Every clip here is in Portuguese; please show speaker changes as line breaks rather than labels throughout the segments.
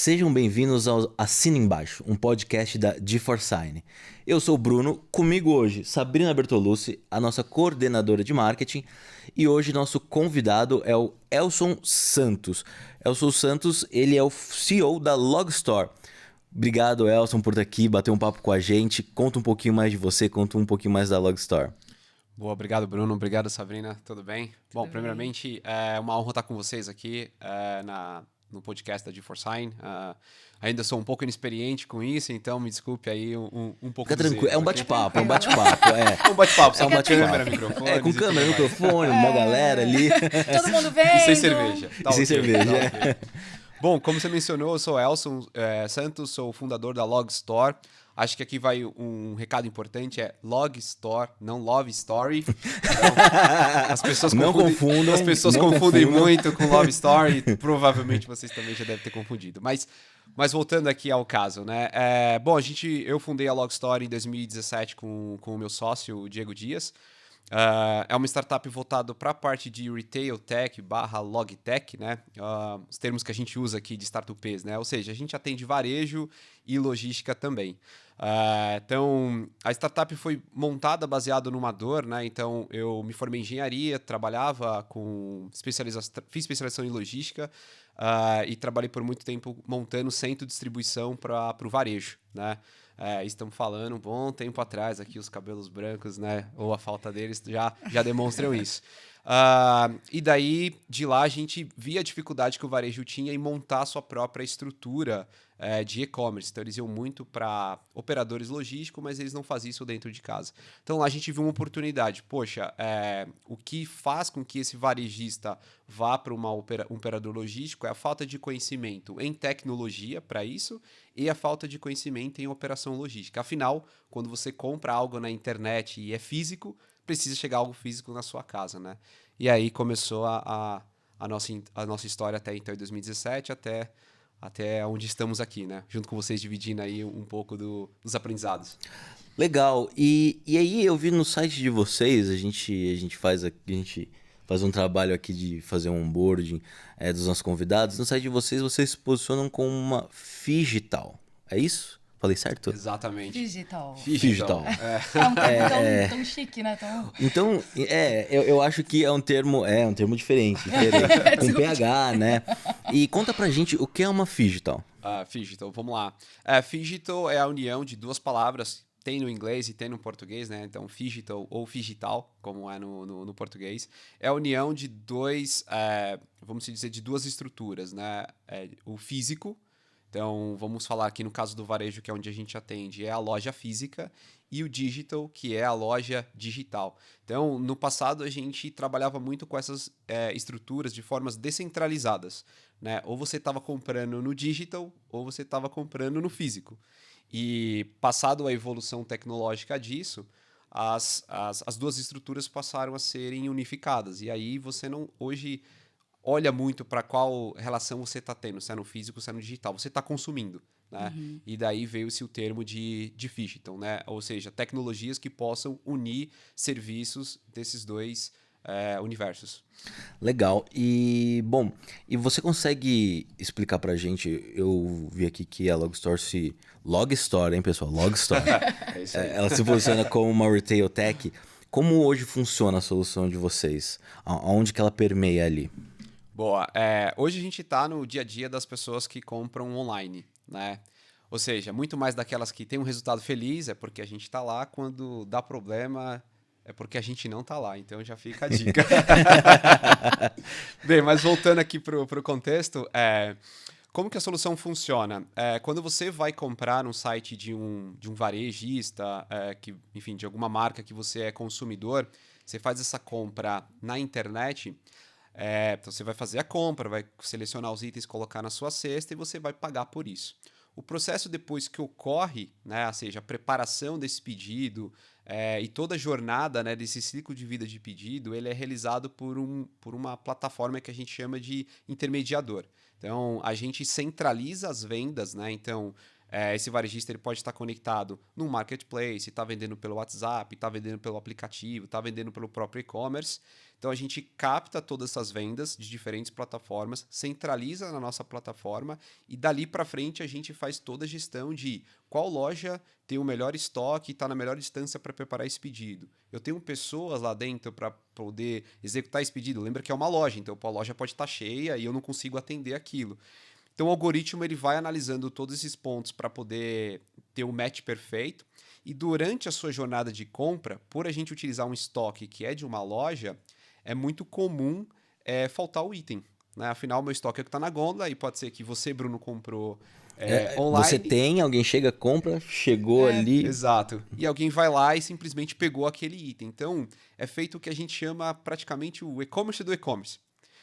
Sejam bem-vindos ao Assina Embaixo, um podcast da G4Sign. Eu sou o Bruno, comigo hoje Sabrina Bertolucci, a nossa coordenadora de marketing, e hoje nosso convidado é o Elson Santos. Elson Santos, ele é o CEO da Logstore. Obrigado, Elson, por estar aqui, bater um papo com a gente. Conta um pouquinho mais de você, conta um pouquinho mais da Logstore.
Boa, obrigado, Bruno. Obrigado, Sabrina. Tudo bem? Bom, primeiramente, é uma honra estar com vocês aqui no podcast da G4Sign. Ainda sou um pouco inexperiente com isso, então me desculpe aí um pouco.
Fica tranquilo, é um
aqui.
bate-papo, é um bate-papo.
É um bate-papo, só
É um
com
bate-papo.
câmera, microfone.
É, com câmera, microfone, uma galera ali.
Todo mundo vendo.
E sem cerveja.
E sem cerveja,
ok. Bom, como você mencionou, eu sou Elson Santos, sou o fundador da Logstore. Acho que aqui vai um recado importante, é Logstore, não Love Story. Então, as pessoas
Não confundam.
As pessoas confundem muito com Love Story, provavelmente vocês também já devem ter confundido. Mas voltando aqui ao caso, né? Bom, eu fundei a Logstore em 2017 com o meu sócio, o Diego Dias. É uma startup voltada para a parte de Retail Tech / Logtech, né? Os termos que a gente usa aqui de startups, né? Ou seja, a gente atende varejo e logística também. Então, a startup foi montada baseado numa dor, né? Então, eu me formei em engenharia, trabalhava fiz especialização em logística e trabalhei por muito tempo montando centro de distribuição para o varejo, né? Estamos falando um bom tempo atrás, aqui os cabelos brancos, né? Ou a falta deles já demonstram isso. E daí, de lá, a gente via a dificuldade que o varejo tinha em montar a sua própria estrutura de e-commerce. Então, eles iam muito para operadores logísticos, mas eles não faziam isso dentro de casa. Então, lá a gente viu uma oportunidade. Poxa, o que faz com que esse varejista vá para um operador logístico é a falta de conhecimento em tecnologia para isso e a falta de conhecimento em operação logística. Afinal, quando você compra algo na internet e é físico, precisa chegar algo físico na sua casa, né? E aí começou a nossa história até então, em 2017, até onde estamos aqui, né? Junto com vocês, dividindo aí um pouco dos aprendizados.
Legal. E aí eu vi no site de vocês, a gente faz um trabalho aqui de fazer um onboarding dos nossos convidados. No site de vocês se posicionam como uma Phygital. É isso? Falei certo?
Exatamente.
Digital.
Phygital.
É um termo tão chique, né?
Então, eu acho que é um termo diferente, com PH, né? E conta pra gente o que é uma Phygital.
Phygital, vamos lá. Phygital é a união de duas palavras, tem no inglês e tem no português, né? Então, Phygital ou Phygital, como é no português, é a união de vamos dizer, de duas estruturas, né? O físico. Então, vamos falar aqui no caso do varejo, que é onde a gente atende, é a loja física, e o digital, que é a loja digital. Então, no passado, a gente trabalhava muito com essas estruturas de formas descentralizadas, né? Ou você estava comprando no digital, ou você estava comprando no físico. E, passado a evolução tecnológica disso, as duas estruturas passaram a serem unificadas. E aí, você não... Hoje... olha muito para qual relação você está tendo, se é no físico, se é no digital. Você está consumindo, né? Uhum. E daí veio-se o termo de Phygital, né? Ou seja, tecnologias que possam unir serviços desses dois universos.
Legal. E, bom, e você consegue explicar pra gente, eu vi aqui que a Logstore Logstore, hein, pessoal? Logstore.
É isso aí.
Ela se posiciona como uma retail tech. Como hoje funciona a solução de vocês? Aonde que ela permeia ali?
Boa. Hoje a gente está no dia a dia das pessoas que compram online, né? Ou seja, muito mais daquelas que têm um resultado feliz, é porque a gente está lá, quando dá problema, é porque a gente não está lá. Então já fica a dica. Bem, mas voltando aqui para o contexto, como que a solução funciona? Quando você vai comprar no site de um varejista, enfim, de alguma marca que você é consumidor, você faz essa compra na internet... Então você vai fazer a compra, vai selecionar os itens, colocar na sua cesta e você vai pagar por isso. O processo depois que ocorre, né, ou seja, a preparação desse pedido e toda a jornada, né, desse ciclo de vida de pedido, ele é realizado por uma plataforma que a gente chama de intermediador. Então, a gente centraliza as vendas, né? Então, Esse varejista ele pode estar conectado num marketplace, está vendendo pelo WhatsApp, está vendendo pelo aplicativo, está vendendo pelo próprio e-commerce. Então a gente capta todas essas vendas de diferentes plataformas, centraliza na nossa plataforma e dali para frente a gente faz toda a gestão de qual loja tem o melhor estoque e está na melhor distância para preparar esse pedido. Eu tenho pessoas lá dentro para poder executar esse pedido. Lembra que é uma loja, então a loja pode estar cheia e eu não consigo atender aquilo. Então o algoritmo ele vai analisando todos esses pontos para poder ter o match perfeito. E durante a sua jornada de compra, por a gente utilizar um estoque que é de uma loja, é muito comum faltar o item. Né? Afinal, meu estoque é o que está na gôndola e pode ser que você, Bruno, comprou online.
Você tem, alguém chega, compra, chegou ali.
Exato. E alguém vai lá e simplesmente pegou aquele item. Então, é feito o que a gente chama praticamente o e-commerce do e-commerce.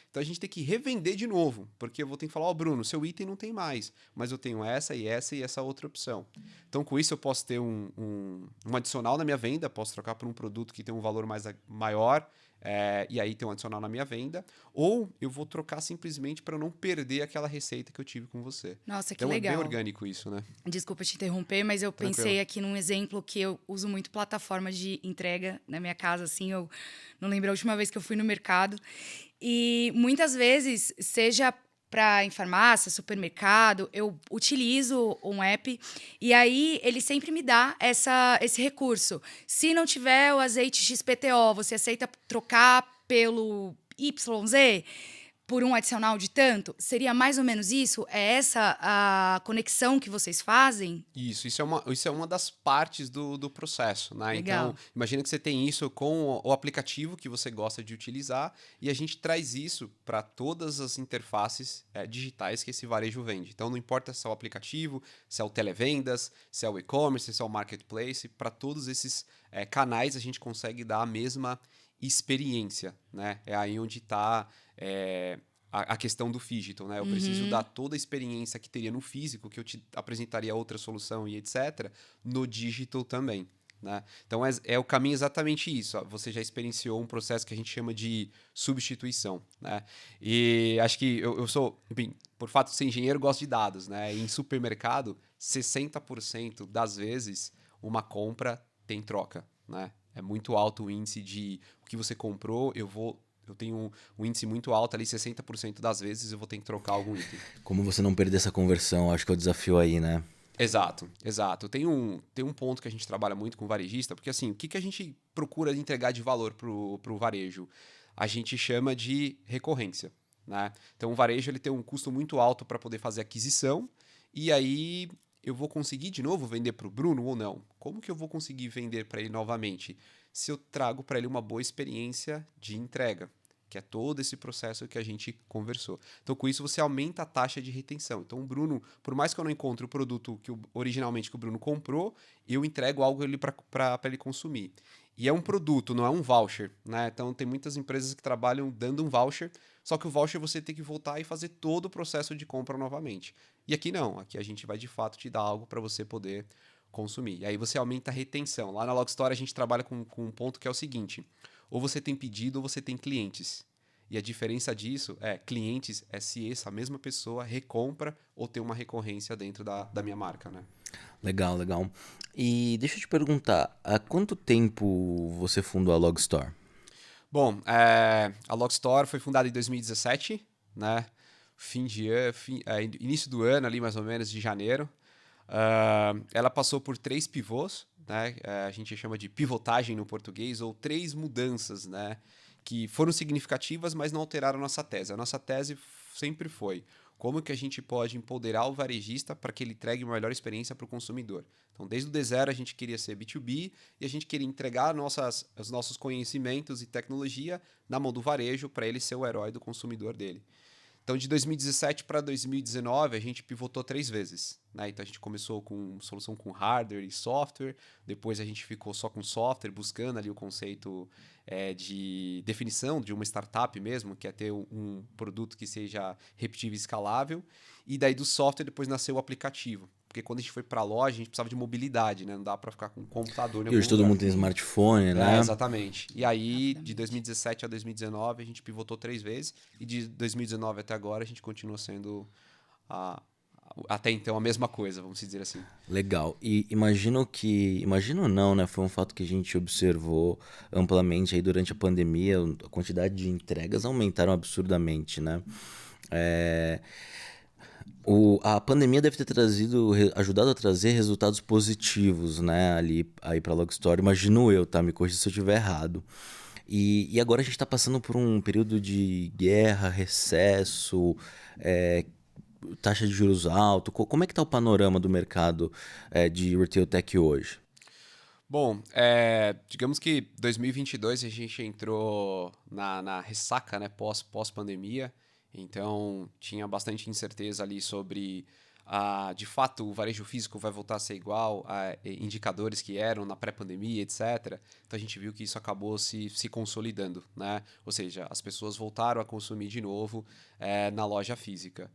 Então a gente tem que revender de novo, porque eu vou ter que falar, Bruno, seu item não tem mais, mas eu tenho essa e essa outra opção. Então com isso eu posso ter um adicional na minha venda, posso trocar por um produto que tem um valor maior, e aí tem um adicional na minha venda, ou eu vou trocar simplesmente para não perder aquela receita que eu tive com você.
Nossa, que
então
legal.
É bem orgânico isso, né?
Desculpa te interromper, mas eu pensei aqui num exemplo que eu uso muito plataforma de entrega na minha casa, assim, eu não lembro a última vez que eu fui no mercado. E muitas vezes, seja em farmácia, supermercado, eu utilizo um app e aí ele sempre me dá esse recurso. Se não tiver o azeite XPTO, você aceita trocar pelo YZ? Por um adicional de tanto? Seria mais ou menos isso? É essa a conexão que vocês fazem?
Isso é uma das partes do processo, né?
Legal.
Então, imagina que você tem isso com o aplicativo que você gosta de utilizar e a gente traz isso para todas as interfaces digitais que esse varejo vende. Então, não importa se é o aplicativo, se é o televendas, se é o e-commerce, se é o marketplace, para todos esses canais a gente consegue dar a mesma experiência, né? É aí onde está a questão do phygital, né? Eu preciso dar toda a experiência que teria no físico, que eu te apresentaria outra solução e etc., no digital também, né? Então é o caminho exatamente isso. Ó. Você já experienciou um processo que a gente chama de substituição, né? E acho que eu sou, enfim, por fato de ser engenheiro, gosto de dados, né? E em supermercado, 60% das vezes uma compra tem troca, né? É muito alto o índice de o que você comprou, eu tenho um índice muito alto ali, 60% das vezes eu vou ter que trocar algum item.
Como você não perder essa conversão, acho que é o desafio aí, né?
Exato. Tem um ponto que a gente trabalha muito com o varejista, porque assim, o que a gente procura entregar de valor pro varejo? A gente chama de recorrência, né? Então o varejo ele tem um custo muito alto para poder fazer aquisição, e aí eu vou conseguir de novo vender para o Bruno ou não? Como que eu vou conseguir vender para ele novamente? Se eu trago para ele uma boa experiência de entrega, que é todo esse processo que a gente conversou. Então, com isso, você aumenta a taxa de retenção. Então, o Bruno, por mais que eu não encontre o produto originalmente que o Bruno comprou, eu entrego algo para ele consumir. E é um produto, não é um voucher, né? Então, tem muitas empresas que trabalham dando um voucher, só que o voucher você tem que voltar e fazer todo o processo de compra novamente. E aqui não, aqui a gente vai de fato te dar algo para você poder consumir. E aí você aumenta a retenção. Lá na Logstore a gente trabalha com um ponto que é o seguinte: ou você tem pedido ou você tem clientes. E a diferença disso clientes é se essa mesma pessoa recompra ou tem uma recorrência dentro da minha marca, né?
Legal, legal. E deixa eu te perguntar, há quanto tempo você fundou a Logstore?
Bom, a Logstore foi fundada em 2017, né? Início do ano ali, mais ou menos, de janeiro. Ela passou por 3 pivôs, né? A gente chama de pivotagem no português, ou 3 mudanças, né? Que foram significativas, mas não alteraram a nossa tese. A nossa tese sempre foi como que a gente pode empoderar o varejista para que ele entregue uma melhor experiência para o consumidor. Então, desde o D0, a gente queria ser B2B e a gente queria entregar os nossos conhecimentos e tecnologia na mão do varejo para ele ser o herói do consumidor dele. Então, de 2017 para 2019, a gente pivotou 3 vezes. Né? Então, a gente começou com solução com hardware e software. Depois, a gente ficou só com software, buscando ali o conceito de definição de uma startup mesmo, que é ter um produto que seja repetível e escalável. E daí, do software, depois nasceu o aplicativo. Porque quando a gente foi para a loja, a gente precisava de mobilidade, né? Não dá para ficar com um computador em algum
E hoje todo
lugar.
mundo tem smartphone, né?
Exatamente. E aí, de 2017 a 2019, a gente pivotou 3 vezes. E de 2019 até agora, a gente continua sendo a até então a mesma coisa, vamos dizer assim.
Legal. E imagino não, né? Foi um fato que a gente observou amplamente aí durante a pandemia, a quantidade de entregas aumentaram absurdamente, né? É, a pandemia deve ter ajudado a trazer resultados positivos, né? Ali aí para Logstory, imagino eu, tá? Me corrija se eu estiver errado. E agora a gente está passando por um período de guerra, recesso, é, taxa de juros alto. Como é que está o panorama do mercado de retail tech hoje?
Bom, digamos que 2022 a gente entrou na ressaca, né, pós-pandemia, então tinha bastante incerteza ali sobre, de fato, o varejo físico vai voltar a ser igual a indicadores que eram na pré-pandemia, etc. Então a gente viu que isso acabou se consolidando, né? Ou seja, as pessoas voltaram a consumir de novo na loja física.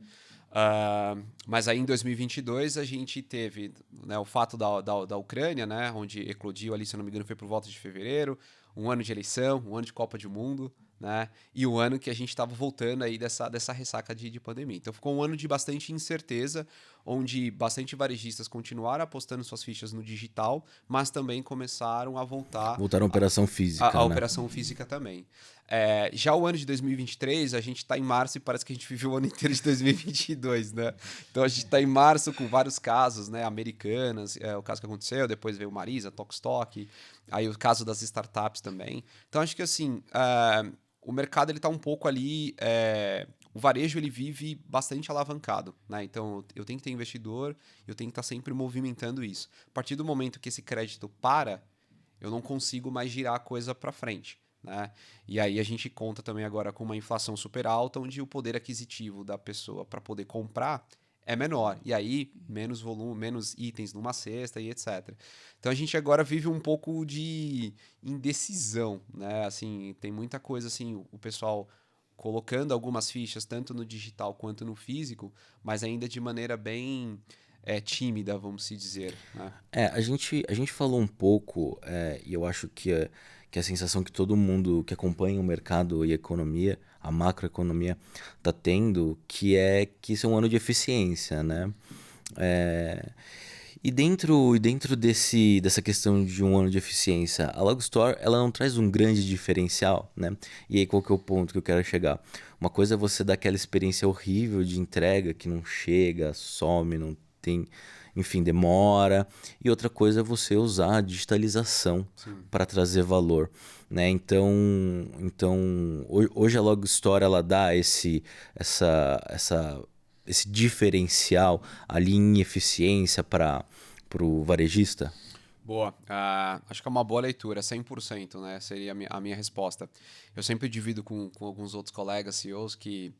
Mas aí em 2022 a gente teve, né, o fato da Ucrânia, né, onde eclodiu ali, se eu não me engano, foi por volta de fevereiro, um ano de eleição, um ano de Copa do Mundo, né, e o ano que a gente estava voltando aí dessa ressaca de pandemia. Então ficou um ano de bastante incerteza, onde bastante varejistas continuaram apostando suas fichas no digital, mas também começaram a
Voltaram à operação física,
a
né?
operação física também. Já o ano de 2023, a gente está em março e parece que a gente viveu o ano inteiro de 2022, né? Então a gente está em março com vários casos, né? Americanas, o caso que aconteceu, depois veio o Marisa, Tokstok, aí o caso das startups também. Então acho que assim, o mercado ele está um pouco ali, o varejo ele vive bastante alavancado, né? Então eu tenho que ter investidor, eu tenho que estar sempre movimentando isso. A partir do momento que esse crédito para, eu não consigo mais girar a coisa para frente, né? E aí a gente conta também agora com uma inflação super alta, onde o poder aquisitivo da pessoa para poder comprar é menor. E aí, menos volume, menos itens numa cesta e etc. Então a gente agora vive um pouco de indecisão, né? Assim, tem muita coisa assim, o pessoal colocando algumas fichas, tanto no digital quanto no físico, mas ainda de maneira bem tímida, vamos se dizer, né?
A gente falou um pouco, e eu acho que a sensação que todo mundo que acompanha o mercado e a economia, a macroeconomia, está tendo, que é que isso é um ano de eficiência, né? E dentro dessa questão de um ano de eficiência, a Logstore, ela não traz um grande diferencial, né? E aí qual que é o ponto que eu quero chegar? Uma coisa é você dar aquela experiência horrível de entrega que não chega, some, não tem, enfim, demora. E outra coisa é você usar a digitalização para trazer valor, né? Então hoje a Logstore ela dá esse diferencial ali em eficiência para o varejista?
Boa. Acho que é uma boa leitura, 100%, né? Seria a minha resposta. Eu sempre divido com alguns outros colegas, CEOs, que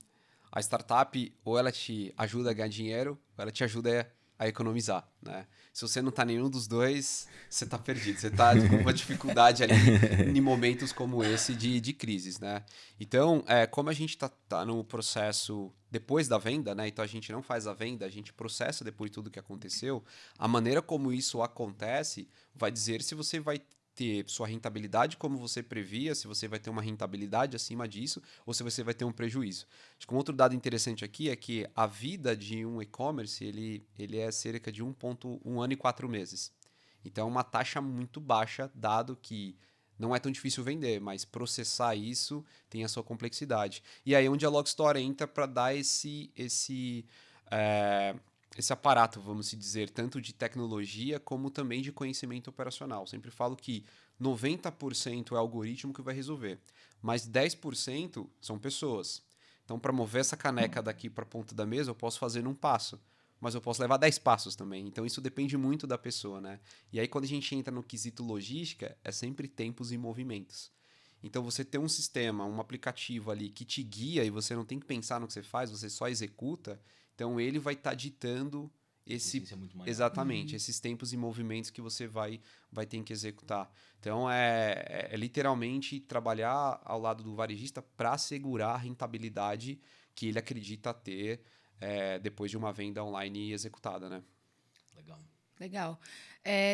a startup ou ela te ajuda a ganhar dinheiro, ou ela te ajuda a economizar, né? Se você não está nenhum dos dois, você está perdido. Você está com uma dificuldade ali em momentos como esse de crises, né? Então, como a gente tá no processo depois da venda, né? Então a gente não faz a venda, a gente processa depois de tudo que aconteceu. A maneira como isso acontece vai dizer se você vai ter sua rentabilidade como você previa, se você vai ter uma rentabilidade acima disso ou se você vai ter um prejuízo. Acho que um outro dado interessante aqui é que a vida de um e-commerce ele é cerca de 1 ano e 4 meses. Então é uma taxa muito baixa, dado que não é tão difícil vender, mas processar isso tem a sua complexidade. E aí é onde a Logstore entra para dar esse aparato, vamos dizer, tanto de tecnologia como também de conhecimento operacional. Sempre falo que 90% é algoritmo que vai resolver, mas 10% são pessoas. Então, para mover essa caneca daqui para a ponta da mesa, eu posso fazer num passo, mas eu posso levar 10 passos também. Então, isso depende muito da pessoa, né? E aí, quando a gente entra no quesito logística, é sempre tempos e movimentos. Então, você ter um sistema, um aplicativo ali que te guia e você não tem que pensar no que você faz, você só executa. Então, ele vai estar ditando exatamente esses tempos e movimentos que você vai ter que executar. Então, é literalmente trabalhar ao lado do varejista para assegurar a rentabilidade que ele acredita ter depois de uma venda online executada, né?
Legal.
Legal.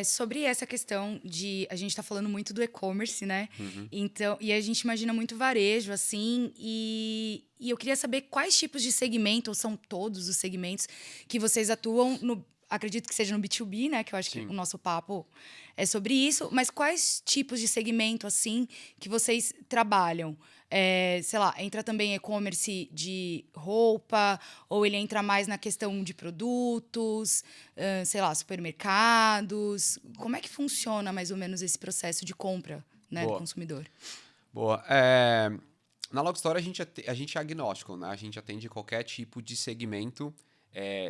Sobre essa questão de... A gente está falando muito do e-commerce, né? Então, e a gente imagina muito varejo, assim, e eu queria saber quais tipos de segmento, ou são todos os segmentos, que vocês atuam no... Acredito que seja no B2B, né? Que eu acho que o nosso papo é sobre isso. Mas quais tipos de segmento, assim, que vocês trabalham? Sei lá, entra também e-commerce de roupa, ou ele entra mais na questão de produtos, sei lá, supermercados. Como é que funciona mais ou menos esse processo de compra, né, do consumidor?
Boa. Na Logstore a gente é agnóstico, né? A gente atende qualquer tipo de segmento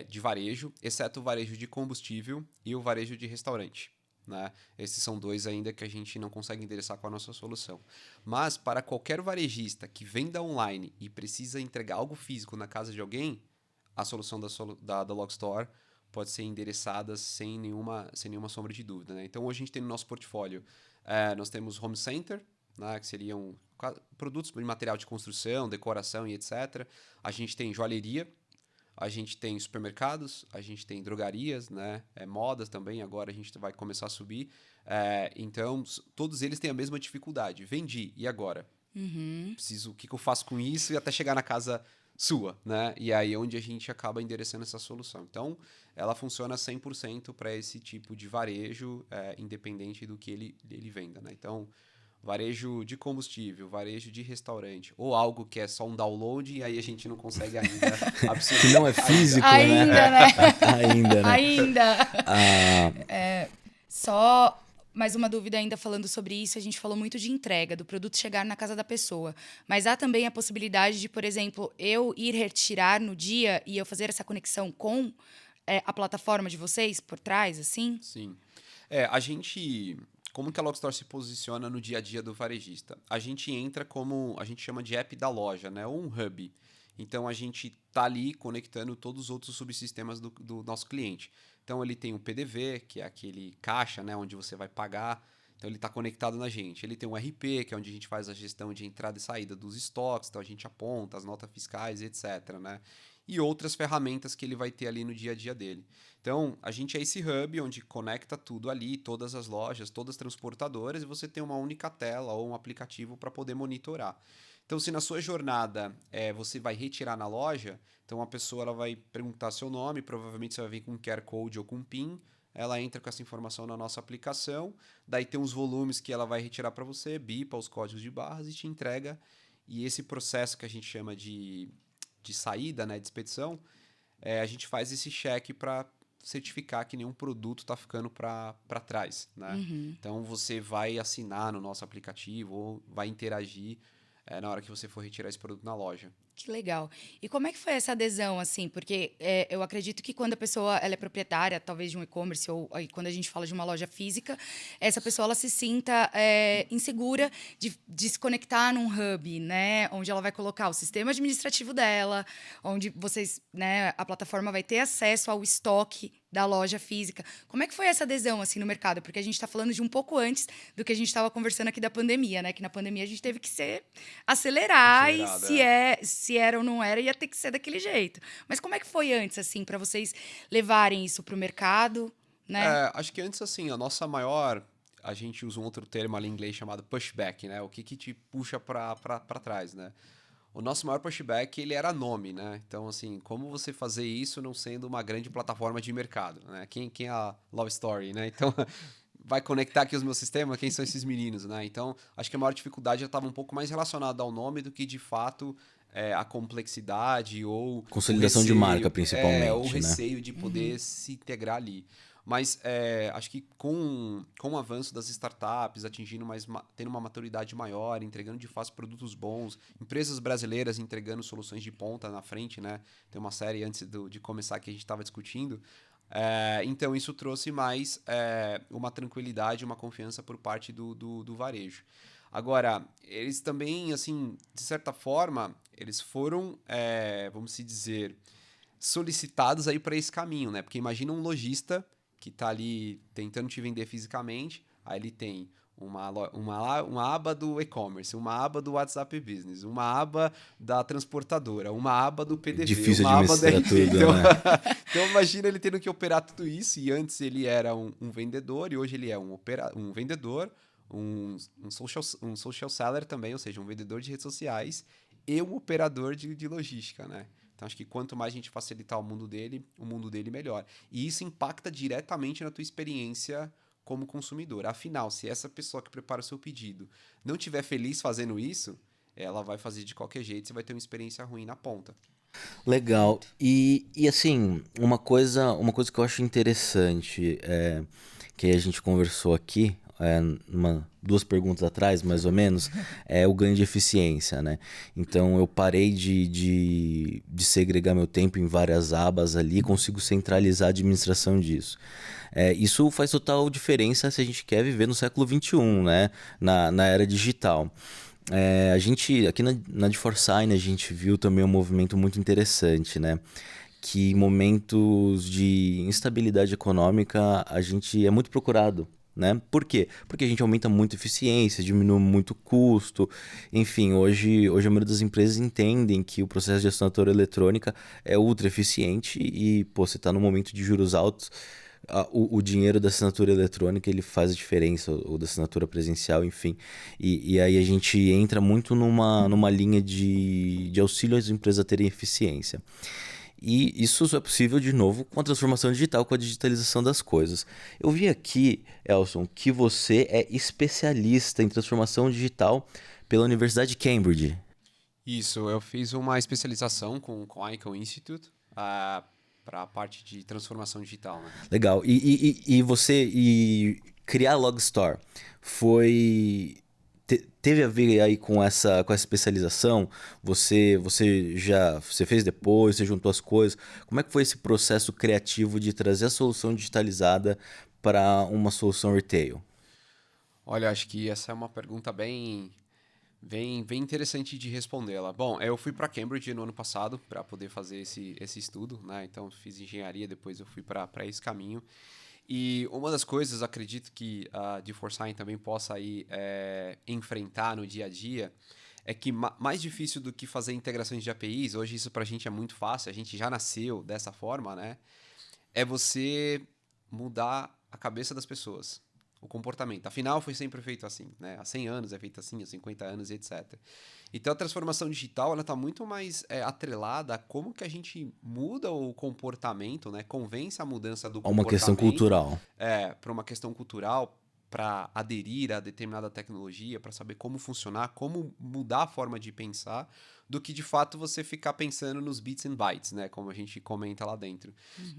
de varejo, exceto o varejo de combustível e o varejo de restaurante. Né? Esses são dois ainda que a gente não consegue endereçar com a nossa solução. Mas para qualquer varejista que venda online e precisa entregar algo físico na casa de alguém, a solução da Logstore pode ser endereçada sem nenhuma sombra de dúvida. Né? Então hoje a gente tem no nosso portfólio, nós temos home center, né, que seriam produtos de material de construção, decoração e etc. A gente tem joalheria, a gente tem supermercados, a gente tem drogarias, né? Modas também, agora a gente vai começar a subir. Então, todos eles têm a mesma dificuldade. Vendi, e agora? O que eu faço com isso e até chegar na casa sua, né? E aí é onde a gente acaba endereçando essa solução. Então, ela funciona 100% para esse tipo de varejo, independente do que ele venda, né? Então, varejo de combustível, varejo de restaurante, ou algo que é só um download e aí a gente não consegue ainda absorver.
Que não é físico,
Ainda,
né?
né?
Ainda, né?
Ainda.
Ah,
Só mais uma dúvida ainda falando sobre isso. A gente falou muito de entrega, do produto chegar na casa da pessoa. Mas há também a possibilidade de, por exemplo, eu ir retirar no dia e eu fazer essa conexão com a plataforma de vocês por trás, assim?
Sim. Como que a Logstore se posiciona no dia a dia do varejista? A gente entra como a gente chama de app da loja, né? Ou um hub. Então a gente tá ali conectando todos os outros subsistemas do nosso cliente. Então ele tem o PDV, que é aquele caixa, né, onde você vai pagar. Então ele está conectado na gente. Ele tem um RP, que é onde a gente faz a gestão de entrada e saída dos estoques, então a gente aponta as notas fiscais, etc. Né? E outras ferramentas que ele vai ter ali no dia a dia dele. Então, a gente é esse hub onde conecta tudo ali, todas as lojas, todas as transportadoras, e você tem uma única tela ou um aplicativo para poder monitorar. Então, se na sua jornada você vai retirar na loja, então a pessoa ela vai perguntar seu nome, provavelmente você vai vir com um QR Code ou com um PIN, ela entra com essa informação na nossa aplicação, daí tem uns volumes que ela vai retirar para você, bipa os códigos de barras e te entrega. E esse processo que a gente chama de saída, né, de expedição, a gente faz esse cheque para certificar que nenhum produto está ficando para trás. Né? Então, você vai assinar no nosso aplicativo ou vai interagir na hora que você for retirar esse produto na loja.
Que legal. E como é que foi essa adesão, assim? Porque eu acredito que quando a pessoa ela é proprietária, talvez, de um e-commerce, ou aí, quando a gente fala de uma loja física, essa pessoa ela se sinta insegura de se conectar num hub, né? Onde ela vai colocar o sistema administrativo dela, onde vocês, né, a plataforma vai ter acesso ao estoque da loja física. Como é que foi essa adesão, assim, no mercado? Porque a gente está falando de um pouco antes do que a gente estava conversando aqui da pandemia, né? Que na pandemia a gente teve que acelerar e se era ou não era, ia ter que ser daquele jeito. Mas como é que foi antes, assim, para vocês levarem isso para o mercado, né?
Acho que antes, assim, a gente usa um outro termo ali em inglês chamado pushback, né? O que te puxa para trás, né? O nosso maior pushback, ele era nome, né? Então, assim, como você fazer isso não sendo uma grande plataforma de mercado, né? Quem é a Love Story, né? Então, vai conectar aqui os meus sistemas? Quem são esses meninos, né? Então, acho que a maior dificuldade já estava um pouco mais relacionada ao nome do que, de fato, a complexidade ou...
Consolidação de marca, principalmente,
ou o
né?
receio de poder se integrar ali. Mas acho que com o avanço das startups, tendo uma maturidade maior, entregando de fato produtos bons, empresas brasileiras entregando soluções de ponta na frente, né? Tem uma série antes de começar que a gente estava discutindo. Então, isso trouxe mais uma tranquilidade, uma confiança por parte do varejo. Agora, eles também, assim, de certa forma, eles foram, vamos se dizer, solicitados aí para esse caminho, né? Porque imagina um lojista que está ali tentando te vender fisicamente, aí ele tem uma aba do e-commerce, uma aba do WhatsApp Business, uma aba da transportadora, uma aba do PDV,
Difícil
uma aba da
administrar tudo,
então,
né?
então imagina ele tendo que operar tudo isso, e antes ele era um vendedor, e hoje ele é um vendedor, um social seller também, ou seja, um vendedor de redes sociais e um operador de logística, né? Então, acho que quanto mais a gente facilitar o mundo dele melhor. E isso impacta diretamente na tua experiência como consumidor. Afinal, se essa pessoa que prepara o seu pedido não estiver feliz fazendo isso, ela vai fazer de qualquer jeito, você vai ter uma experiência ruim na ponta.
Legal. E assim, uma coisa que eu acho interessante, que a gente conversou aqui, duas perguntas atrás, mais ou menos, é o ganho de eficiência, né? Então eu parei de segregar meu tempo em várias abas ali e consigo centralizar a administração disso. Isso faz total diferença se a gente quer viver no século XXI, né? Na era digital. A gente, aqui na DeForSign, a gente viu também um movimento muito interessante, né? Que em momentos de instabilidade econômica a gente é muito procurado, né? Por quê? Porque a gente aumenta muito a eficiência, diminui muito o custo. Enfim, hoje a maioria das empresas entendem que o processo de assinatura eletrônica é ultra eficiente e, pô, você está num momento de juros altos, o dinheiro da assinatura eletrônica ele faz a diferença, ou da assinatura presencial, enfim. E aí a gente entra muito numa linha de auxílio às empresas a terem eficiência. E isso só é possível, de novo, com a transformação digital, com a digitalização das coisas. Eu vi aqui, Elson, que você é especialista em transformação digital pela Universidade de Cambridge.
Isso, eu fiz uma especialização com o Icahn Institute para a parte de transformação digital, né?
Legal. E criar a Logstore teve a ver aí com essa especialização? Você fez depois, você juntou as coisas. Como é que foi esse processo criativo de trazer a solução digitalizada para uma solução retail?
Olha, acho que essa é uma pergunta bem interessante de respondê-la. Bom, eu fui para Cambridge no ano passado para poder fazer esse estudo, né? Então, fiz engenharia, depois eu fui para esse caminho. E uma das coisas, acredito que a DeForSign também possa aí, enfrentar no dia a dia, é que mais difícil do que fazer integrações de APIs, hoje isso para a gente é muito fácil, a gente já nasceu dessa forma, né? É você mudar a cabeça das pessoas, o comportamento. Afinal, foi sempre feito assim, né? Há 100 anos é feito assim, há 50 anos, etc. Então, a transformação digital está muito mais atrelada a como que a gente muda o comportamento, né? Convence a mudança do
É uma questão cultural.
para uma questão cultural, para aderir a determinada tecnologia, para saber como funcionar, como mudar a forma de pensar, do que de fato você ficar pensando nos bits and bytes, né? Como a gente comenta lá dentro.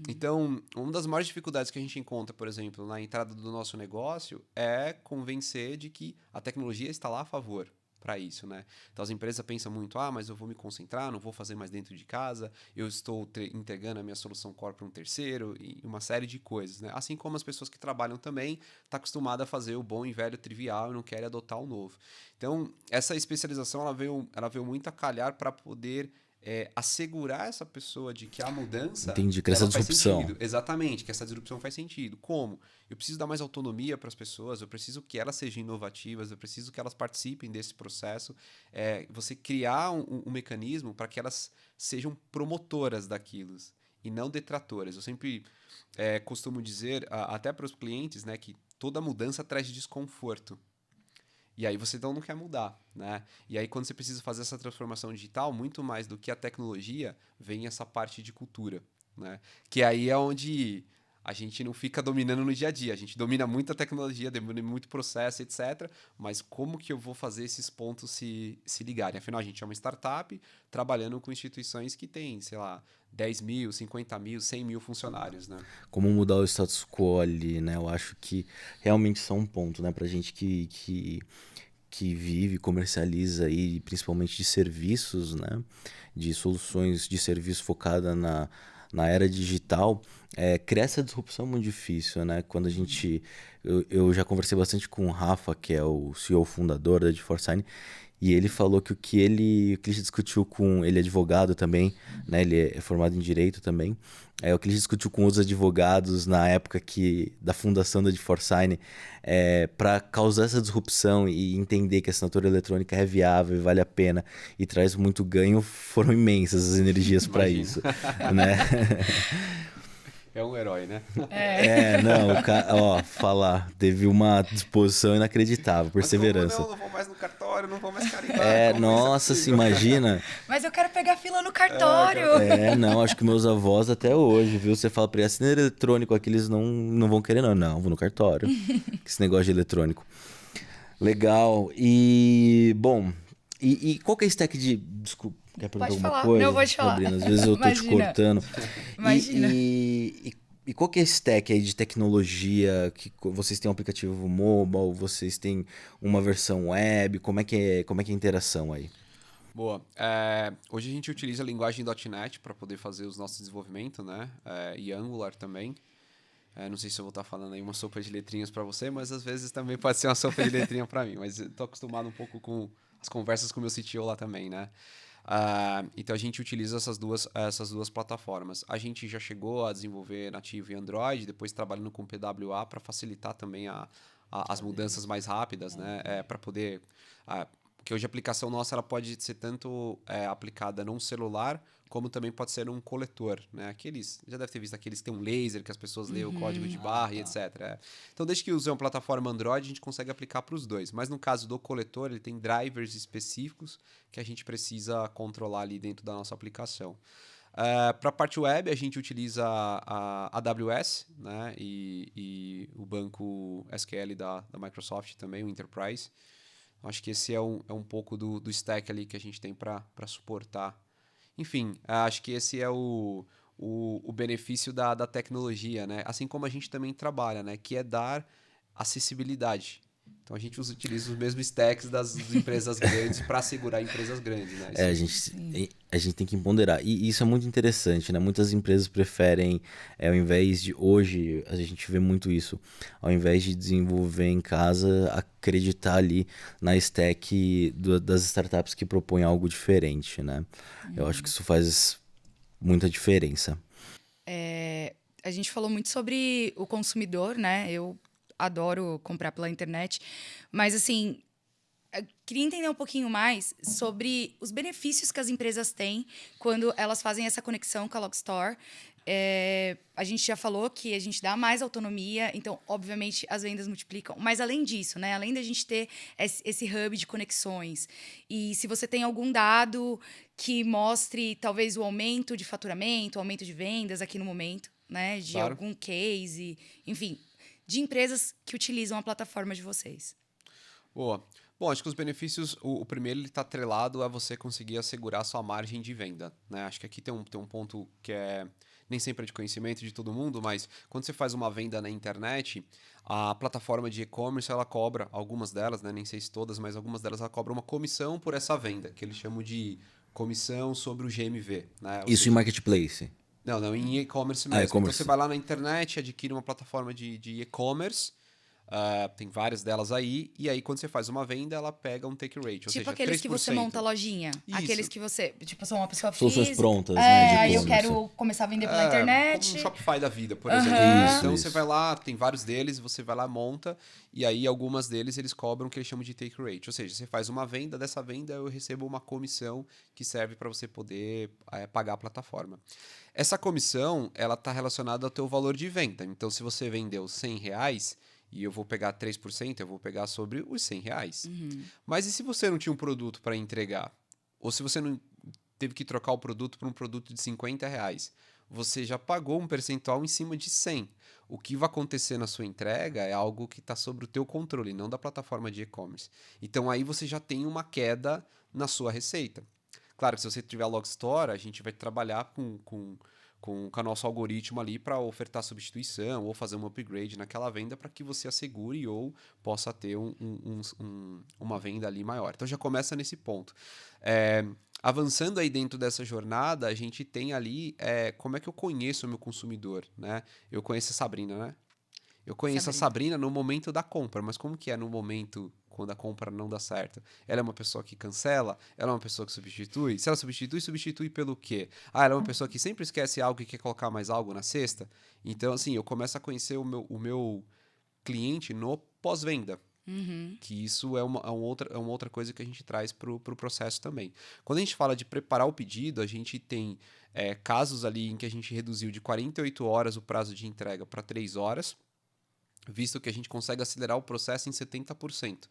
Então, uma das maiores dificuldades que a gente encontra, por exemplo, na entrada do nosso negócio é convencer de que a tecnologia está lá a favor para isso, né? Então as empresas pensam muito, mas eu vou me concentrar, não vou fazer mais dentro de casa, eu estou entregando a minha solução core para um terceiro e uma série de coisas, né? Assim como as pessoas que trabalham também estão acostumadas a fazer o bom e velho trivial e não querem adotar o novo. Então essa especialização ela veio muito a calhar para poder assegurar essa pessoa de que a mudança
Entendi, que essa
ela faz
disrupção.
sentido. Exatamente, que essa disrupção faz sentido. Como? Eu preciso dar mais autonomia para as pessoas, eu preciso que elas sejam inovativas, eu preciso que elas participem desse processo. Você criar um mecanismo para que elas sejam promotoras daquilo e não detratoras. Eu sempre costumo dizer, até para os clientes, né, que toda mudança traz desconforto. E aí você então não quer mudar, né? E aí quando você precisa fazer essa transformação digital, muito mais do que a tecnologia, vem essa parte de cultura, né? Que aí é onde a gente não fica dominando no dia a dia. A gente domina muito a tecnologia, domina muito processo, etc. Mas como que eu vou fazer esses pontos se ligarem? Afinal, a gente é uma startup trabalhando com instituições que têm, sei lá, 10 mil, 50 mil, 100 mil funcionários, né?
Como mudar o status quo ali, né? Eu acho que realmente isso é um ponto, né? Pra gente que vive, comercializa aí, principalmente de serviços, né? De soluções de serviço focada na era digital, criar essa disrupção é muito difícil, né? Quando a gente... Eu já conversei bastante com o Rafa, que é o CEO fundador da GeForce, e ele falou que o que ele discutiu com... Ele é advogado também, né? Ele é formado em Direito também. O que ele discutiu com os advogados na época da fundação da GeForce, para causar essa disrupção e entender que a assinatura eletrônica é viável e vale a pena e traz muito ganho, foram imensas as energias para isso, né?
É um herói, né?
Não, falar, teve uma disposição inacreditável, perseverança.
Mas como não vou mais no cartório, não vou mais carimbar.
Nossa, se imagina.
Mas eu quero pegar fila no cartório.
Não, acho que meus avós até hoje, viu? Você fala pra eles, assina eletrônico aqui, eles não vão querer, não. Não, vou no cartório. Esse negócio de eletrônico. Legal. E, bom, e qual que é a stack de... Desculpa, quer perguntar alguma
falar.
coisa?
Não, pode falar.
Sabrina, às vezes eu tô te cortando.
Imagina.
E qual que é a stack aí de tecnologia? Que vocês têm um aplicativo mobile? Vocês têm uma versão web? Como é que é a interação aí?
Boa. Hoje a gente utiliza a linguagem .NET para poder fazer os nossos desenvolvimentos, né? E Angular também. Não sei se eu vou estar falando aí uma sopa de letrinhas para você, mas às vezes também pode ser uma sopa de letrinha para mim. Mas estou acostumado um pouco com as conversas com o meu CTO lá também, né? Então a gente utiliza essas duas plataformas. A gente já chegou a desenvolver nativo em Android, depois trabalhando com PWA para facilitar também as mudanças mais rápidas, né? Para poder... porque hoje a aplicação nossa ela pode ser tanto aplicada num celular, como também pode ser num coletor, né? Já deve ter visto aqueles que tem um laser, que as pessoas leem o código de barra e etc. Então, desde que use uma plataforma Android, a gente consegue aplicar para os dois. Mas no caso do coletor, ele tem drivers específicos que a gente precisa controlar ali dentro da nossa aplicação. Para a parte web, a gente utiliza a AWS, né? E o banco SQL da Microsoft também, o Enterprise. Acho que esse é um pouco do stack ali que a gente tem para suportar. Enfim, acho que esse é o benefício da tecnologia, né? Assim como a gente também trabalha, né? Que é dar acessibilidade. Então a gente utiliza os mesmos stacks das empresas grandes para segurar empresas grandes, né?
A gente tem que ponderar. E isso é muito interessante, né? Muitas empresas preferem, ao invés de... Hoje, a gente vê muito isso. Ao invés de desenvolver em casa, acreditar ali na stack das startups que propõem algo diferente, né? Eu acho que isso faz muita diferença.
A gente falou muito sobre o consumidor, né? Eu adoro comprar pela internet, mas assim, eu queria entender um pouquinho mais sobre os benefícios que as empresas têm quando elas fazem essa conexão com a Logstore. A gente já falou que a gente dá mais autonomia, então, obviamente, as vendas multiplicam. Mas, além disso, né, além da gente ter esse hub de conexões, e se você tem algum dado que mostre, talvez, o aumento de faturamento, o aumento de vendas aqui no momento, né, de
Claro.
algum case, enfim, de empresas que utilizam a plataforma de vocês.
Boa. Bom, acho que os benefícios, o primeiro ele está atrelado a você conseguir assegurar a sua margem de venda, né? Acho que aqui tem um ponto que nem sempre é de conhecimento de todo mundo, mas quando você faz uma venda na internet, a plataforma de e-commerce ela cobra, algumas delas, né? Nem sei se todas, mas algumas delas ela cobra uma comissão por essa venda, que eles chamam de comissão sobre o GMV, né?
Isso em marketplace?
Não, em e-commerce mesmo.
E-commerce.
Então você vai lá na internet, adquire uma plataforma de e-commerce, tem várias delas aí, e aí quando você faz uma venda, ela pega um take rate, ou
Tipo
seja,
aqueles
3%.
que você monta a lojinha.
Isso.
Aqueles que você...
Tipo, eu sou uma pessoa
Soluções
física.
prontas, né, de
Aí eu
e-commerce.
quero começar a vender pela internet.
Como um Shopify da vida, por exemplo. Então você vai lá, tem vários deles, você vai lá, monta, e aí algumas deles eles cobram o que eles chamam de take rate. Ou seja, você faz uma venda, dessa venda eu recebo uma comissão que serve para você poder pagar a plataforma. Essa comissão, ela está relacionada ao teu valor de venda. Então, se você vendeu R$100 e eu vou pegar 3%, eu vou pegar sobre os R$100. Mas e se você não tinha um produto para entregar? Ou se você não teve que trocar o produto por um produto de R$50? Você já pagou um percentual em cima de 100. O que vai acontecer na sua entrega é algo que está sobre o teu controle, não da plataforma de e-commerce. Então, aí você já tem uma queda na sua receita. Claro que se você tiver a Logstore, a gente vai trabalhar com com o nosso algoritmo ali para ofertar substituição ou fazer um upgrade naquela venda para que você assegure ou possa ter uma venda ali maior. Então já começa nesse ponto. Avançando aí dentro dessa jornada, a gente tem ali como é que eu conheço o meu consumidor, né? Eu conheço a Sabrina, né? Eu conheço a Sabrina no momento da compra, mas como que é no momento quando a compra não dá certo? Ela é uma pessoa que cancela? Ela é uma pessoa que substitui? Se ela substitui, substitui pelo quê? Ela é uma pessoa que sempre esquece algo e quer colocar mais algo na cesta? Então, assim, eu começo a conhecer o meu cliente no pós-venda. Que isso é uma outra coisa que a gente traz para o processo também. Quando a gente fala de preparar o pedido, a gente tem casos ali em que a gente reduziu de 48 horas o prazo de entrega para 3 horas, visto que a gente consegue acelerar o processo em 70%.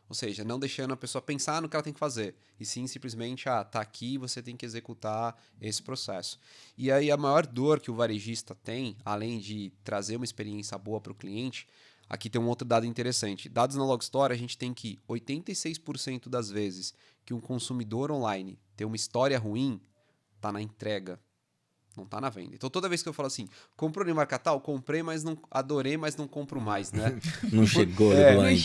Ou seja, não deixando a pessoa pensar no que ela tem que fazer, e sim simplesmente, tá aqui, você tem que executar esse processo. E aí a maior dor que o varejista tem, além de trazer uma experiência boa para o cliente, aqui tem um outro dado interessante. Dados na Logstore, a gente tem que 86% das vezes que um consumidor online tem uma história ruim, tá na entrega. Não tá na venda. Então, toda vez que eu falo assim, comprou no marca tal, comprei, mas não adorei, mas não compro mais, né?
Não chegou,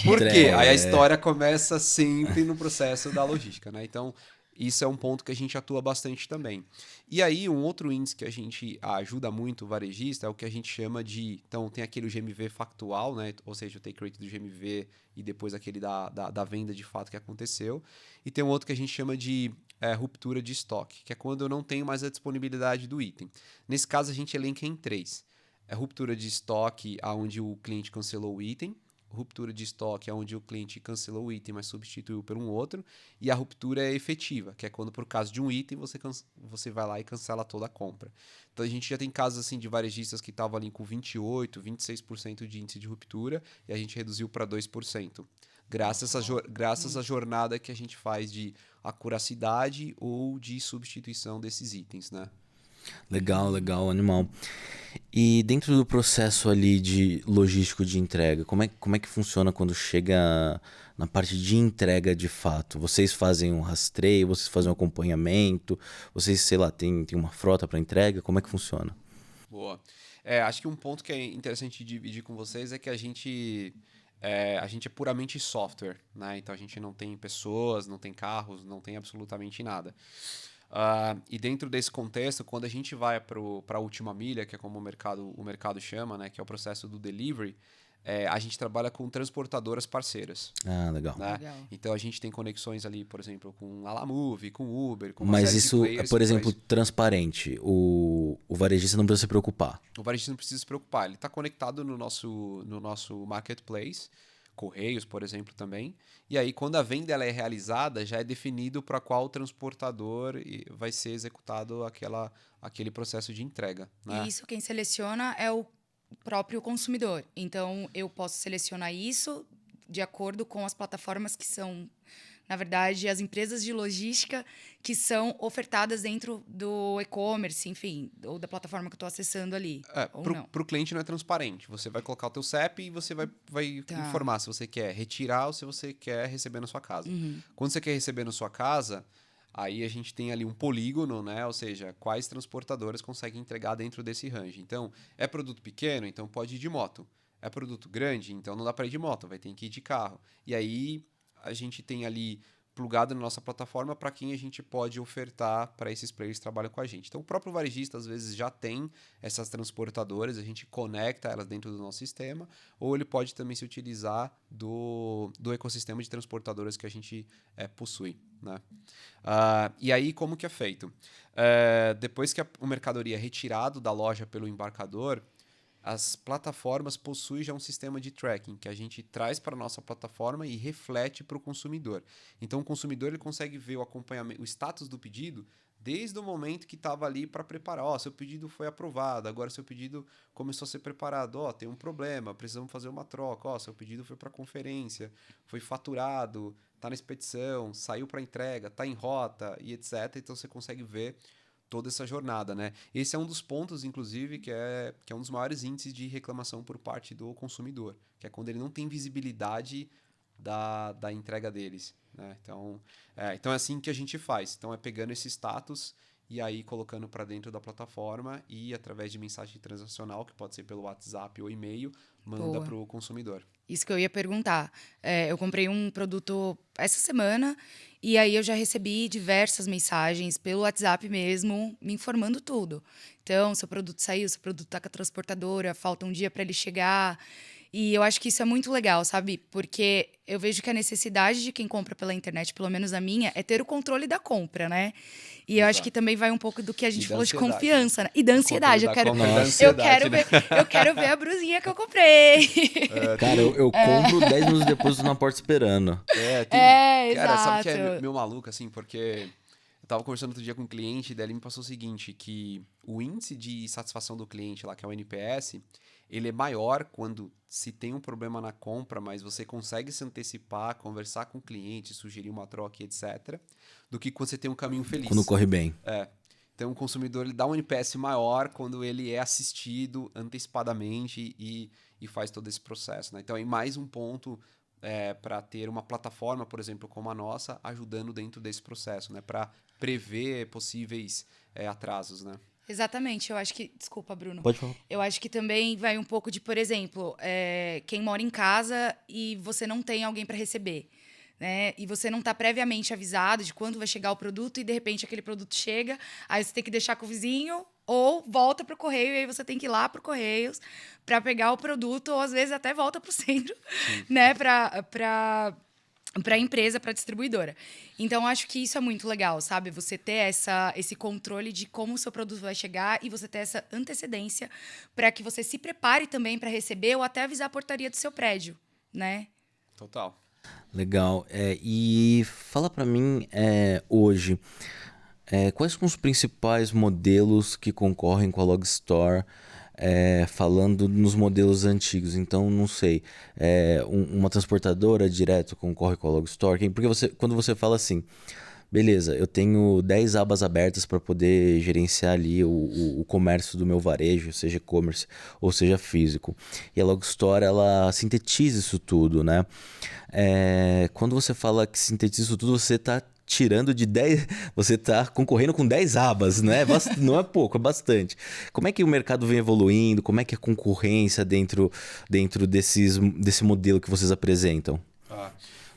Por quê? Aí a história começa sempre no processo da logística, né? Então, isso é um ponto que a gente atua bastante também. E aí, um outro índice que a gente ajuda muito o varejista é o que a gente chama de... Então, tem aquele GMV factual, né? Ou seja, o take rate do GMV e depois aquele da venda de fato que aconteceu. E tem um outro que a gente chama de ruptura de estoque, que é quando eu não tenho mais a disponibilidade do item. Nesse caso, a gente elenca em 3. Ruptura de estoque, onde o cliente cancelou o item. Ruptura de estoque, onde o cliente cancelou o item, mas substituiu por um outro. E a ruptura é efetiva, que é quando, por causa de um item, você vai lá e cancela toda a compra. Então, a gente já tem casos assim, de varejistas que estavam ali com 28%, 26% de índice de ruptura, e a gente reduziu para 2%. Graças à jornada que a gente faz de acuracidade ou de substituição desses itens, né?
Legal, animal. E dentro do processo ali de logístico de entrega, como é que funciona quando chega na parte de entrega de fato? Vocês fazem um rastreio, vocês fazem um acompanhamento, vocês, sei lá, tem uma frota para entrega? Como é que funciona?
Boa. Acho que um ponto que é interessante dividir com vocês é que a gente é puramente software, né? Então a gente não tem pessoas, não tem carros, não tem absolutamente nada. E dentro desse contexto, quando a gente vai para a última milha, que é como o mercado chama, né? Que é o processo do delivery, a gente trabalha com transportadoras parceiras.
Legal.
Né? Então a gente tem conexões ali, por exemplo, com a Lamove, com Uber, com uma
Mas
série de
isso,
players,
por exemplo, transparente. O varejista não precisa se preocupar.
O varejista não precisa se preocupar. Ele está conectado no nosso marketplace, Correios, por exemplo, também. E aí, quando a venda ela é realizada, já é definido para qual transportador vai ser executado aquele processo de entrega. Né?
E isso quem seleciona é o próprio consumidor. Então, eu posso selecionar isso de acordo com as plataformas que são, na verdade, as empresas de logística que são ofertadas dentro do e-commerce, enfim, ou da plataforma que eu estou acessando ali.
Para o cliente não é transparente. Você vai colocar o teu CEP e você vai informar se você quer retirar ou se você quer receber na sua casa. Quando você quer receber na sua casa, aí a gente tem ali um polígono, né? Ou seja, quais transportadoras conseguem entregar dentro desse range. Então, é produto pequeno, então pode ir de moto. É produto grande, então não dá para ir de moto, vai ter que ir de carro. E aí a gente tem ali plugado na nossa plataforma para quem a gente pode ofertar para esses players que trabalham com a gente. Então, o próprio varejista, às vezes, já tem essas transportadoras, a gente conecta elas dentro do nosso sistema, ou ele pode também se utilizar do ecossistema de transportadoras que a gente possui. Né? E aí, como que é feito? Depois que o mercadoria é retirado da loja pelo embarcador, as plataformas possuem já um sistema de tracking que a gente traz para a nossa plataforma e reflete para o consumidor. Então, o consumidor ele consegue ver o acompanhamento, o status do pedido desde o momento que estava ali para preparar. Seu pedido foi aprovado, agora seu pedido começou a ser preparado. Tem um problema, precisamos fazer uma troca. Seu pedido foi para conferência, foi faturado, está na expedição, saiu para entrega, está em rota e etc. Então, você consegue ver toda essa jornada, né? Esse é um dos pontos, inclusive, que é um dos maiores índices de reclamação por parte do consumidor, que é quando ele não tem visibilidade da entrega deles, né? Então é assim que a gente faz. Então, é pegando esse status e aí colocando para dentro da plataforma e através de mensagem transacional, que pode ser pelo WhatsApp ou e-mail, manda para o consumidor.
Isso que eu ia perguntar. Eu comprei um produto essa semana e aí eu já recebi diversas mensagens pelo WhatsApp mesmo, me informando tudo. Então, seu produto saiu, seu produto está com a transportadora, falta um dia para ele chegar. E eu acho que isso é muito legal, sabe? Porque eu vejo que a necessidade de quem compra pela internet, pelo menos a minha, é ter o controle da compra, né? E eu acho que também vai um pouco do que a gente falou de confiança, né? E da ansiedade. Eu quero ver a brusinha que eu comprei.
Cara, eu compro 10 minutos depois na porta esperando.
Cara,
exato.
sabe que é meio maluco, assim, porque eu tava conversando outro dia com um cliente, daí ele me passou o seguinte, que o índice de satisfação do cliente lá, que é o NPS, ele é maior quando se tem um problema na compra, mas você consegue se antecipar, conversar com o cliente, sugerir uma troca, etc., do que quando você tem um caminho feliz.
Quando corre bem.
Então, o consumidor ele dá um NPS maior quando ele é assistido antecipadamente e faz todo esse processo, né? Então, é mais um ponto para ter uma plataforma, por exemplo, como a nossa, ajudando dentro desse processo, né? Para prever possíveis atrasos, né?
Exatamente, eu acho que... Desculpa, Bruno.
Pode falar.
Eu acho que também vai um pouco de, por exemplo, quem mora em casa e você não tem alguém para receber, né? E você não está previamente avisado de quando vai chegar o produto e, de repente, aquele produto chega, aí você tem que deixar com o vizinho ou volta para o correio e aí você tem que ir lá para o Correios para pegar o produto ou, às vezes, até volta para o centro, né? Para a empresa, para a distribuidora. Então, acho que isso é muito legal, sabe? Você ter esse controle de como o seu produto vai chegar e você ter essa antecedência para que você se prepare também para receber ou até avisar a portaria do seu prédio, né?
Total.
Legal. E fala pra mim, hoje, quais são os principais modelos que concorrem com a Logstore, falando nos modelos antigos? Então, não sei, uma transportadora direto concorre com a Logstore? Porque quando você fala assim, beleza, eu tenho 10 abas abertas para poder gerenciar ali o comércio do meu varejo, seja e-commerce ou seja físico. E a Logstore, ela sintetiza isso tudo, né? Quando você fala que sintetiza isso tudo, você está tirando de 10... Você está concorrendo com 10 abas, né? Não é pouco, é bastante. Como é que o mercado vem evoluindo? Como é que é a concorrência dentro desse modelo que vocês apresentam?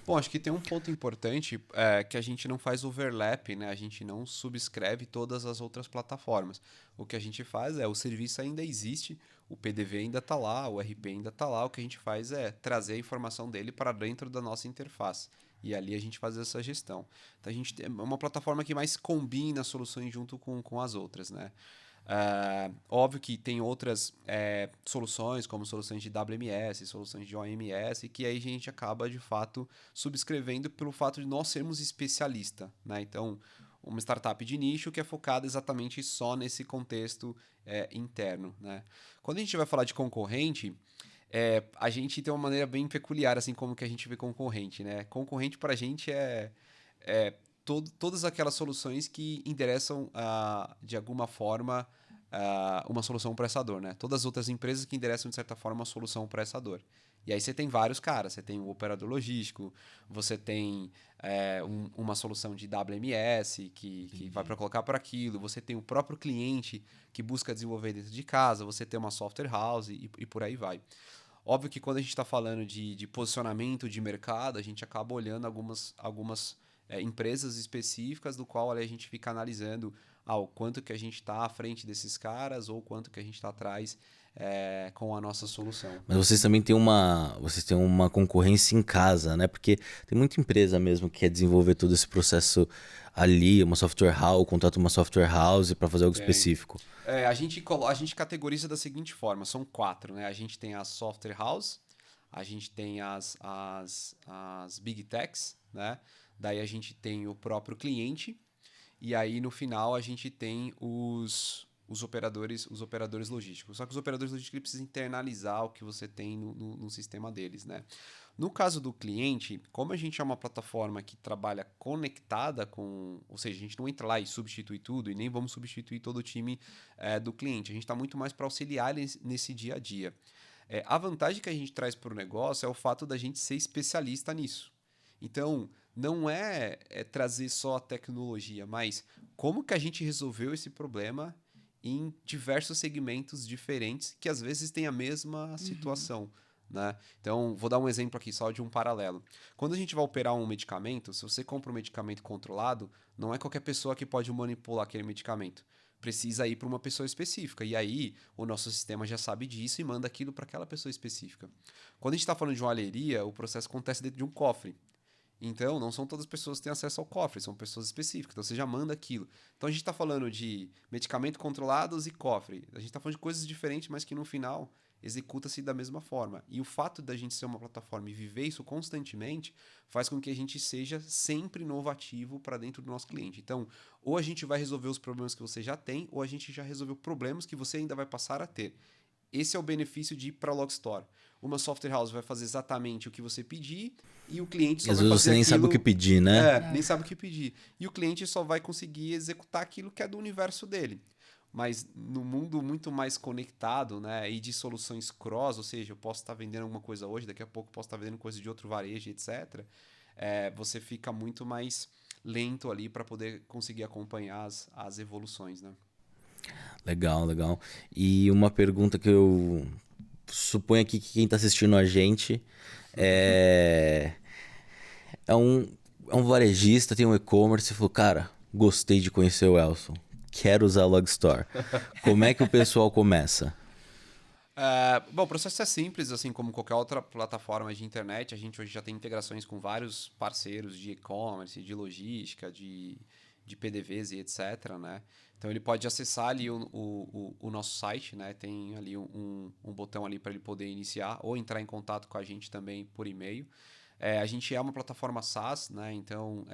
Bom, acho que tem um ponto importante que a gente não faz overlap, né? A gente não subscreve todas as outras plataformas. O que a gente faz o serviço ainda existe, o PDV ainda está lá, o RP ainda está lá. O que a gente faz é trazer a informação dele para dentro da nossa interface. E ali a gente faz essa gestão. Então, a gente tem uma plataforma que mais combina soluções junto com as outras, né? Óbvio que tem outras soluções, como soluções de WMS, soluções de OMS, que aí a gente acaba, de fato, subscrevendo pelo fato de nós sermos especialista, né? Então, uma startup de nicho que é focada exatamente só nesse contexto interno, né? Quando a gente vai falar de concorrente, a gente tem uma maneira bem peculiar, assim, como que a gente vê concorrente, né? Concorrente para a gente todas aquelas soluções que endereçam, de alguma forma, uma solução para essa dor, né? Todas as outras empresas que endereçam, de certa forma, uma solução para essa dor. E aí você tem vários caras. Você tem o operador logístico, você tem uma solução de WMS que vai para colocar para aquilo, você tem o próprio cliente que busca desenvolver dentro de casa, você tem uma software house e por aí vai. Óbvio que quando a gente está falando de posicionamento de mercado, a gente acaba olhando algumas empresas específicas do qual a gente fica analisando o quanto que a gente está à frente desses caras ou quanto que a gente está atrás com a nossa solução.
Mas vocês também têm uma concorrência em casa, né? Porque tem muita empresa mesmo que quer desenvolver todo esse processo ali, uma software house, contrata uma software house para fazer algo específico.
A gente categoriza da seguinte forma, são 4, né? A gente tem a software house, a gente tem as big techs, né? Daí a gente tem o próprio cliente e aí no final a gente tem os operadores logísticos. Só que os operadores logísticos precisam internalizar o que você tem no sistema deles, né? No caso do cliente, como a gente é uma plataforma que trabalha conectada ou seja, a gente não entra lá e substitui tudo e nem vamos substituir todo o time do cliente. A gente está muito mais para auxiliar nesse dia a dia. A vantagem que a gente traz para o negócio é o fato da gente ser especialista nisso. Então, não é trazer só a tecnologia, mas como que a gente resolveu esse problema em diversos segmentos diferentes que às vezes têm a mesma situação, né? Então, vou dar um exemplo aqui só de um paralelo. Quando a gente vai operar um medicamento, se você compra um medicamento controlado, não é qualquer pessoa que pode manipular aquele medicamento. Precisa ir para uma pessoa específica. E aí, o nosso sistema já sabe disso e manda aquilo para aquela pessoa específica. Quando a gente está falando de uma aleiria, o processo acontece dentro de um cofre. Então, não são todas as pessoas que têm acesso ao cofre, são pessoas específicas. Então, você já manda aquilo. Então, a gente está falando de medicamento controlados e cofre. A gente está falando de coisas diferentes, mas que no final executa-se da mesma forma. E o fato da gente ser uma plataforma e viver isso constantemente faz com que a gente seja sempre inovativo para dentro do nosso cliente. Então, ou a gente vai resolver os problemas que você já tem, ou a gente já resolveu problemas que você ainda vai passar a ter. Esse é o benefício de ir para a Logstore. Uma software house vai fazer exatamente o que você pedir e o cliente só
Às
vai
vezes
fazer
você nem sabe o que pedir, né?
nem sabe o que pedir. E o cliente só vai conseguir executar aquilo que é do universo dele. Mas no mundo muito mais conectado, né, e de soluções cross, ou seja, eu posso estar vendendo alguma coisa hoje, daqui a pouco posso estar vendendo coisa de outro varejo, etc. Você fica muito mais lento ali para poder conseguir acompanhar as evoluções, né?
Legal, legal. E uma pergunta que eu suponho aqui que quem está assistindo a gente é um varejista, tem um e-commerce e falou, cara, gostei de conhecer o Elson, quero usar a Logstore. Como é que o pessoal começa?
Bom, o processo é simples, assim como qualquer outra plataforma de internet. A gente hoje já tem integrações com vários parceiros de e-commerce, de logística, de PDVs e etc, né? Então, ele pode acessar ali o nosso site, né? Tem ali um botão ali para ele poder iniciar ou entrar em contato com a gente também por e-mail. A gente é uma plataforma SaaS, né? Então,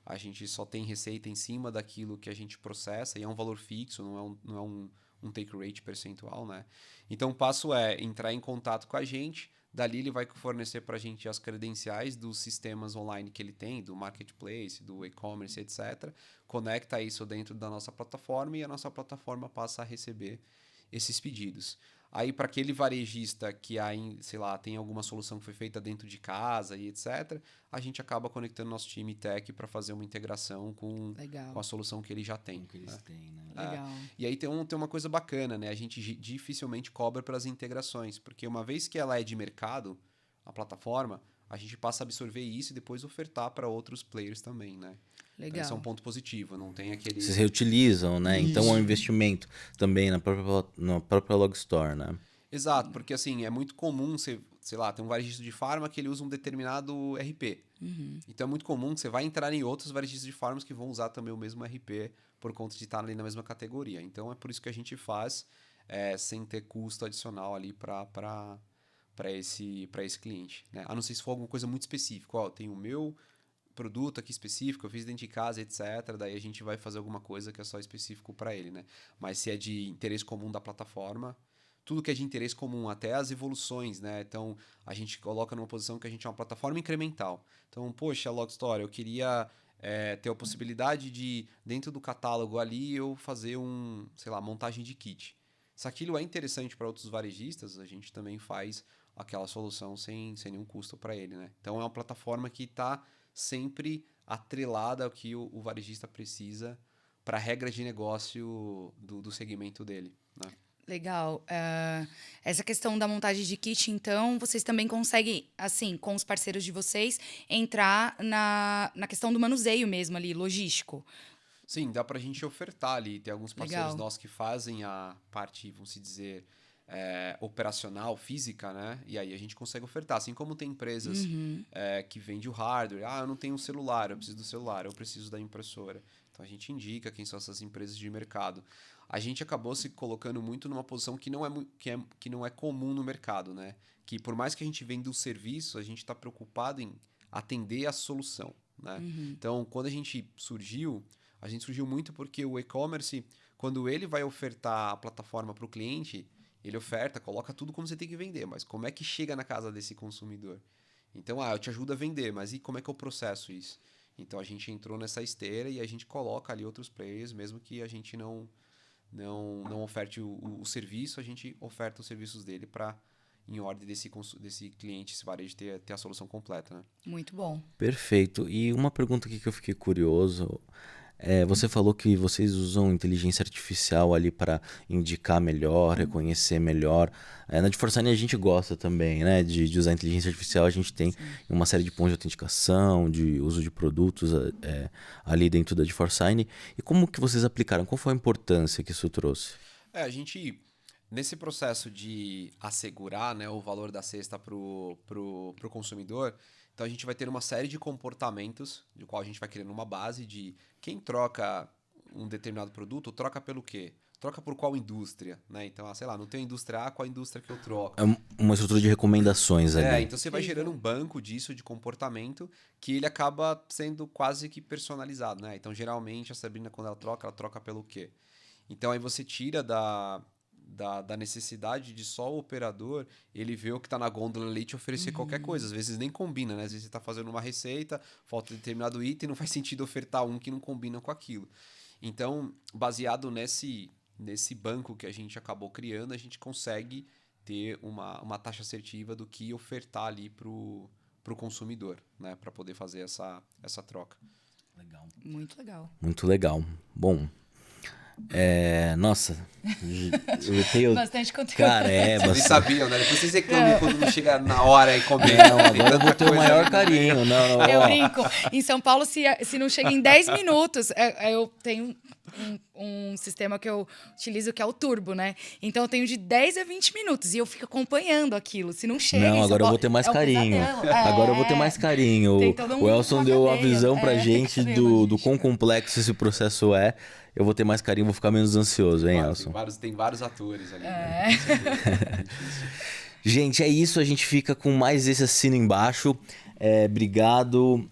a gente só tem receita em cima daquilo que a gente processa e é um valor fixo, não é um take rate percentual, né? Então, o passo é entrar em contato com a gente, dali ele vai fornecer para a gente as credenciais dos sistemas online que ele tem, do marketplace, do e-commerce, etc. Conecta isso dentro da nossa plataforma e a nossa plataforma passa a receber esses pedidos. Aí, para aquele varejista que sei lá, tem alguma solução que foi feita dentro de casa e etc., a gente acaba conectando nosso time tech para fazer uma integração com a solução que ele já tem.
Que eles têm, né?
Legal.
E aí tem uma coisa bacana, né? A gente dificilmente cobra pelas integrações, porque uma vez que ela é de mercado, a plataforma, a gente passa a absorver isso e depois ofertar para outros players também, né?
Legal.
Então, isso é um ponto positivo, não tem aquele...
Vocês reutilizam, né?
Isso.
Então é um investimento também na própria Logstore, né?
Exato, porque assim, é muito comum você, sei lá, tem um varejista de farma que ele usa um determinado RP. Então é muito comum que você vai entrar em outros varejistas de farmas que vão usar também o mesmo RP por conta de estar ali na mesma categoria. Então é por isso que a gente faz sem ter custo adicional ali para esse cliente, né? A não ser se for alguma coisa muito específica. Ó, eu tenho o meu produto aqui específico, eu fiz dentro de casa, etc. Daí a gente vai fazer alguma coisa que é só específico para ele, né? Mas se é de interesse comum da plataforma, tudo que é de interesse comum, até as evoluções, né? Então, a gente coloca numa posição que a gente é uma plataforma incremental. Então, poxa, Logstore, eu queria ter a possibilidade de, dentro do catálogo ali, eu fazer sei lá, montagem de kit. Se aquilo é interessante para outros varejistas, a gente também faz aquela solução sem nenhum custo para ele, né? Então, é uma plataforma que está sempre atrelada ao que o varejista precisa para a regra de negócio do segmento dele, né?
Legal. Essa questão da montagem de kit, então, vocês também conseguem, assim, com os parceiros de vocês, entrar na questão do manuseio mesmo ali, logístico.
Sim, dá pra gente ofertar ali. Tem alguns parceiros
Legal.
nossos que fazem a parte, vamos se dizer, operacional, física, né? E aí a gente consegue ofertar. Assim como tem empresas que vendem o hardware. Ah, eu não tenho um celular, eu preciso do celular, eu preciso da impressora. Então a gente indica quem são essas empresas de mercado. A gente acabou se colocando muito numa posição que não é comum no mercado, né? Que por mais que a gente venda o serviço, a gente está preocupado em atender a solução, né? Então, quando a gente surgiu muito porque o e-commerce, quando ele vai ofertar a plataforma para o cliente, ele oferta, coloca tudo como você tem que vender, mas como é que chega na casa desse consumidor? Então, eu te ajudo a vender, mas e como é que eu processo isso? Então, a gente entrou nessa esteira e a gente coloca ali outros players, mesmo que a gente não oferte o serviço, a gente oferta os serviços dele para, em ordem desse cliente, esse varejo, ter a solução completa, né?
Muito bom.
Perfeito. E uma pergunta aqui que eu fiquei curioso Você falou que vocês usam inteligência artificial ali para indicar melhor, reconhecer melhor. Na DeForSign a gente gosta também, né, de usar inteligência artificial. A gente tem uma série de pontos de autenticação, de uso de produtos ali dentro da DeForSign. E como que vocês aplicaram? Qual foi a importância que isso trouxe?
A gente, nesse processo de assegurar, né, o valor da cesta pro consumidor, então a gente vai ter uma série de comportamentos, de qual a gente vai criando uma base de quem troca um determinado produto, troca pelo quê? Troca por qual indústria, né? Então, sei lá, não tem indústria A, qual a indústria que eu troco?
É uma estrutura de recomendações ali.
Então você vai gerando um banco disso, de comportamento, que ele acaba sendo quase que personalizado, né? Então, geralmente, a Sabrina, quando ela troca pelo quê? Então, aí você tira da necessidade de só o operador ele ver o que está na gôndola ali e te oferecer qualquer coisa. Às vezes nem combina, né? Às vezes você está fazendo uma receita, falta determinado item, não faz sentido ofertar um que não combina com aquilo. Então, baseado nesse banco que a gente acabou criando, a gente consegue ter uma taxa assertiva do que ofertar ali pro consumidor, né? Para poder fazer essa troca.
Legal.
Muito legal.
Muito legal. Bom... Nossa, eu tenho...
Bastante conteúdo.
Cara,
Vocês
bastante.
sabiam, né? Depois vocês reclamam quando não chega na hora e combina.
Não, agora eu vou ter o maior carinho. Não,
Eu
ó.
brinco. Em São Paulo, se não chega em 10 minutos, eu tenho um sistema que eu utilizo que é o Turbo, né? Então eu tenho de 10 a 20 minutos e eu fico acompanhando aquilo. Se não chega.
Não,
em São
agora eu
Paulo,
vou ter mais
é um
carinho.
pesadelo.
Agora eu vou ter mais carinho.
Tem todo
O Elson
uma
deu a
cadeia.
visão pra gente
tem
do
logística.
quão complexo esse processo é. Eu vou ter mais carinho, vou ficar menos ansioso, hein,
Claro,
Elson?
tem vários atores ali. Né? Com certeza.
Gente, é isso. A gente fica com mais esse assino embaixo. Obrigado,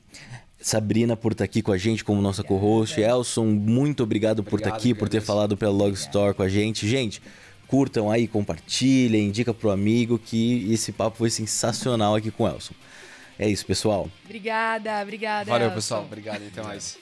Sabrina, por estar aqui com a gente como nossa co-host. Elson, muito obrigado por estar
Obrigado,
aqui, por ter
agradeço.
falado pela Log Store com a gente. Gente, curtam aí, compartilhem, indica pro amigo que esse papo foi sensacional aqui com o Elson. É isso, pessoal.
Obrigada.
Valeu,
Elson.
pessoal. Obrigado. Até mais.